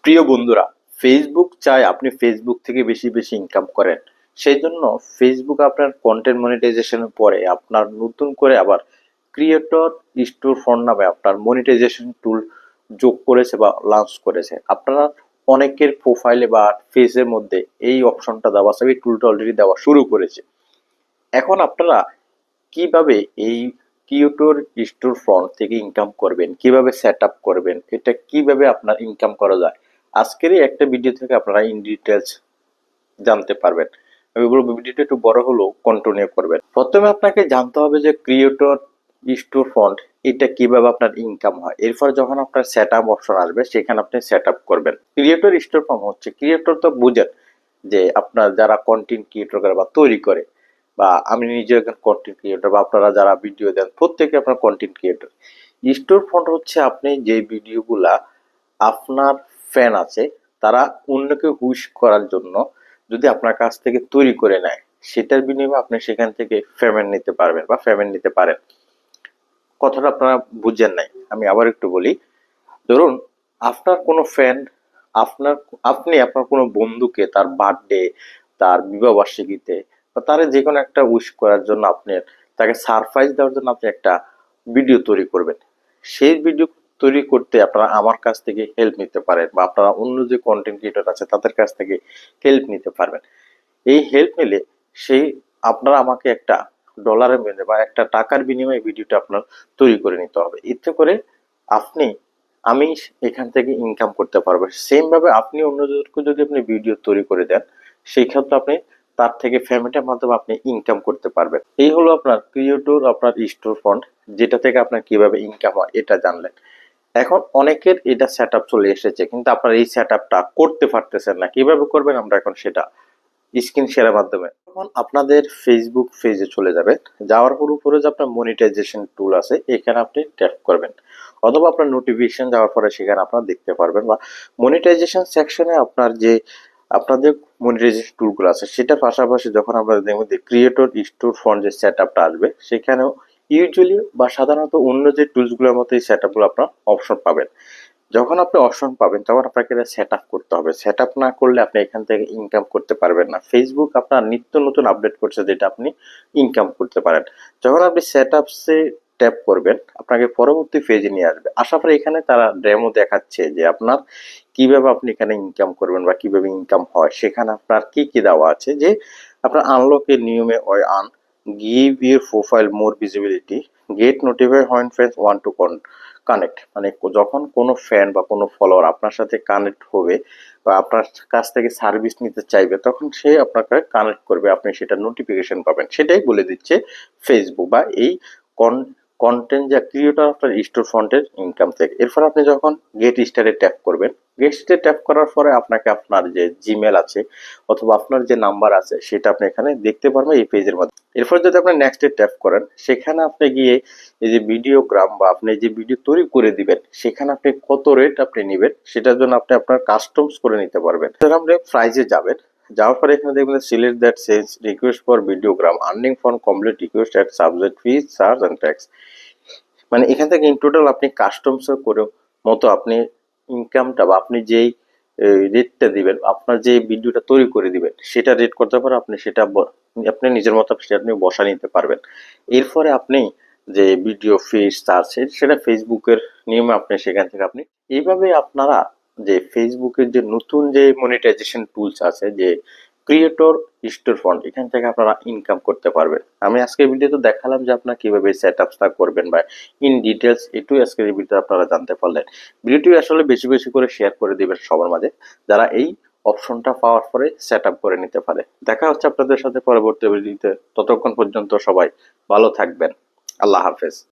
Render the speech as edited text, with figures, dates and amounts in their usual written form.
প্রিয় বন্ধুরা, ফেসবুক চায় আপনি ফেসবুক থেকে বেশি বেশি ইনকাম করেন। সেই জন্য ফেসবুক আপনার কন্টেন্ট মনিটাইজেশনের পরে আপনার নতুন করে আবার ক্রিয়েটর স্টোর ফন্ড নামে আপনার মনিটাইজেশন টুল যোগ করেছে বা লঞ্চ করেছে। আপনারা অনেকের প্রোফাইলে বা ফেসের মধ্যে এই অপশনটা দেওয়া আছে, এই টুলটা অলরেডি দেওয়া শুরু করেছে। এখন আপনারা কিভাবে এই ক্রিয়েটর স্টোর ফ্রন্ট থেকে ইনকাম করবেন, কিভাবে সেট আপ করবেন, এটা কিভাবে আপনার ইনকাম করা যায়, আজকের এই একটা ভিডিও থেকে আপনারা ইন ডিটেলস জানতে পারবেন। আমি বলবো ভিডিওটা একটু বড় হলেও কন্টিনিউ করবেন। প্রথমে আপনাকে জানতে হবে যে ক্রিয়েটর স্টোর ফন্ট এটা কিভাবে আপনার ইনকাম হয়। এরপর যখন আপনার সেট আপ অপশন আসবে সেখানে আপনি সেট আপ করবেন। ক্রিয়েটর স্টোর ফন্ট হচ্ছে, ক্রিয়েটর তো বুঝেন যে আপনার যারা কন্টেন্ট ক্রিয়েটর করে বা তৈরি করে, বা আমি নিজে একজন কন্টেন্ট ক্রিয়েটর, বা আপনারা যারা ভিডিও দেন প্রত্যেকে আপনার কন্টেন্ট ক্রিয়েটর। স্টোর ফন্ট হচ্ছে আপনি যে ভিডিওগুলা আপনার ফ্যান আছে তারা অন্যকে হুইশ করার জন্য যদি আপনার কাছ থেকে তৈরি করে নেয়, সেটার বিনিময়ে আপনি সেখান থেকে পেমেন্ট নিতে পারবেন বা পেমেন্ট নিতে পারেন। কথাটা আপনারা বুঝেন নাই, আমি আবার একটু বলি। ধরুন আপনার কোনো ফ্যান আপনার আপনি আপনার কোনো বন্ধুকে তার বার্থডে, তার বিবাহ বার্ষিকীতে বা তার যে কোনো একটা উইশ করার জন্য আপনি তাকে সারপ্রাইজ দেওয়ার জন্য আপনি একটা ভিডিও তৈরি করবেন। সেই ভিডিও তৈরি করতে আপনারা আমার কাছ থেকে হেল্প নিতে পারেন, বা আপনারা অন্য যে কন্টেন্ট ক্রিয়েটর আছে তাদের কাছ থেকে হেল্প নিতে পারবেন। এই হেল্প নিলে সেই আপনারা আমাকে একটা ডলারের বিনিময়ে বা একটা টাকার বিনিময়ে ভিডিওটা আপনার তৈরি করে নিতে হবে। এতে করে আপনি আমি এখান থেকে ইনকাম করতে পারবো। সেম ভাবে আপনি অন্যদেরকে যদি আপনি ভিডিও তৈরি করে দেন, সেই ক্ষেত্রে আপনি তার থেকে পেমেন্টের মাধ্যমে আপনি ইনকাম করতে পারবেন। এই হলো আপনার ক্রিয়েটর আপনার স্টোর ফন্ড, যেটা থেকে আপনার কিভাবে ইনকাম হয় এটা জানলেন। এখন অনেকের এটা সেট আপ চলে এসেছে, কিন্তু আপনার এই সেট আপটা করতে পারতেছেন না। কিভাবে করবেন আমরা এখন সেটা স্ক্রিন শেয়ারের মাধ্যমে। তখন আপনাদের ফেসবুক পেজে চলে যাবে, যাওয়ার পর উপরে যে আপনার মনিটাইজেশন টুল আছে এখানে আপনি ট্যাপ করবেন, অথবা আপনার নোটিফিকেশন যাওয়ার পরে সেখানে আপনারা দেখতে পারবেন, বা মনিটাইজেশন সেকশনে আপনার যে আপনাদের মনিটাইজেশন টুলগুলো আছে সেটার পাশাপাশি যখন আপনাদের মধ্যে ক্রিয়েটর স্টোর ফন্ড যে সেট আপটা আসবে সেখানেও ইউজুয়ালি বা সাধারণত অন্য যে টুলসগুলোর মতো এই সেট আপগুলো আপনার অপশন পাবেন। যখন আপনি অপশন পাবেন তখন আপনাকে এটা সেট আপ করতে হবে। সেট আপ না করলে আপনি এখান থেকে ইনকাম করতে পারবেন না। ফেসবুক আপনার নিত্য নতুন আপডেট করছে যেটা আপনি ইনকাম করতে পারেন। যখন আপনি সেট আপসে ট্যাপ করবেন আপনাকে পরবর্তী পেজে নিয়ে আসবে। আসার পরে এখানে তারা ডেমো দেখাচ্ছে যে আপনার কিভাবে আপনি এখানে ইনকাম করবেন বা কিভাবে ইনকাম হয়। সেখানে আপনার কি কি দেওয়া আছে যে আপনার আনলকের নিয়মে ওই আন, give your profile more visibility, get notify when friends want to connect, মানে যখন কোনো ফ্যান বা কোনো ফলোয়ার আপনার সাথে কানেক্ট হবে বা আপনার কাছ থেকে সার্ভিস নিতে চাইবে তখন সে আপনাকে কানেক্ট করবে, আপনি সেটা নোটিফিকেশন পাবেন। সেটাই বলে দিচ্ছে ফেসবুক বা এই কন্টেন্ট যা ক্রিয়েটর আপনার স্টোর ফন্টের ইনকাম থেকে। এরপর আপনি যখন গেট স্টারে ট্যাপ করবেন, গেট স্টারে ট্যাপ করার পরে আপনাকে আপনার যে জিমেল আছে অথবা আপনার যে নাম্বার আছে সেটা আপনি এখানে দেখতে পারবেন এই পেজের মধ্যে। এরপর যদি আপনি নেক্সটে ট্যাপ করেন সেখানে আপনি গিয়ে এই যে ভিডিওগ্রাম বা আপনি যে ভিডিও তৈরি করে দিবেন সেখানে আপনি কত রেট আপনি নেবেন সেটার জন্য আপনি আপনার কাস্টমস করে নিতে পারবেন। আপনি প্রাইজে যাবেন, যাওয়ার পরে এখানে দেখবেন select that sense request for videogram earning for complete request at subject fees charge and tax. মানে এখান থেকে ইন টোটাল আপনি কাস্টমস করে মতো আপনি ইনকামটা বা আপনি যেই রেটটা দিবেন, আপনার যে ভিডিওটা তৈরি করে দিবেন সেটা রেট করতে পারে আপনি সেটা আপনি নিজের মতো সেটা আপনি বসা নিতে পারবেন। এরপরে আপনি যে ভিডিও ফিজ আছে সেটা ফেসবুকের নিয়মে আপনি সেখান থেকে আপনি এইভাবে আপনারা যে ফেসবুকের যে নতুন যে মনিটাইজেশন টুলস আছে যে ক্রিয়েটর স্টোর ফন্ড, এখান থেকে আপনারা ইনকাম করতে পারবেন। আমি আজকের ভিডিওতে দেখালাম যে আপনারা কিভাবে সেট আপটা করবেন বা ইন ডিটেলস এটুই আজকের এই ভিডিওতে আপনারা জানতে পারলেন। ভিডিওটি আসলে বেশি বেশি করে শেয়ার করে দিবেন সবার মাঝে, যারা এই অপশনটা পাওয়ার পরে সেট আপ করে নিতে পারে। দেখা হচ্ছে আপনাদের সাথে পরবর্তী ভিডিওতে, ততক্ষণ পর্যন্ত সবাই ভালো থাকবেন। আল্লাহ হাফেজ।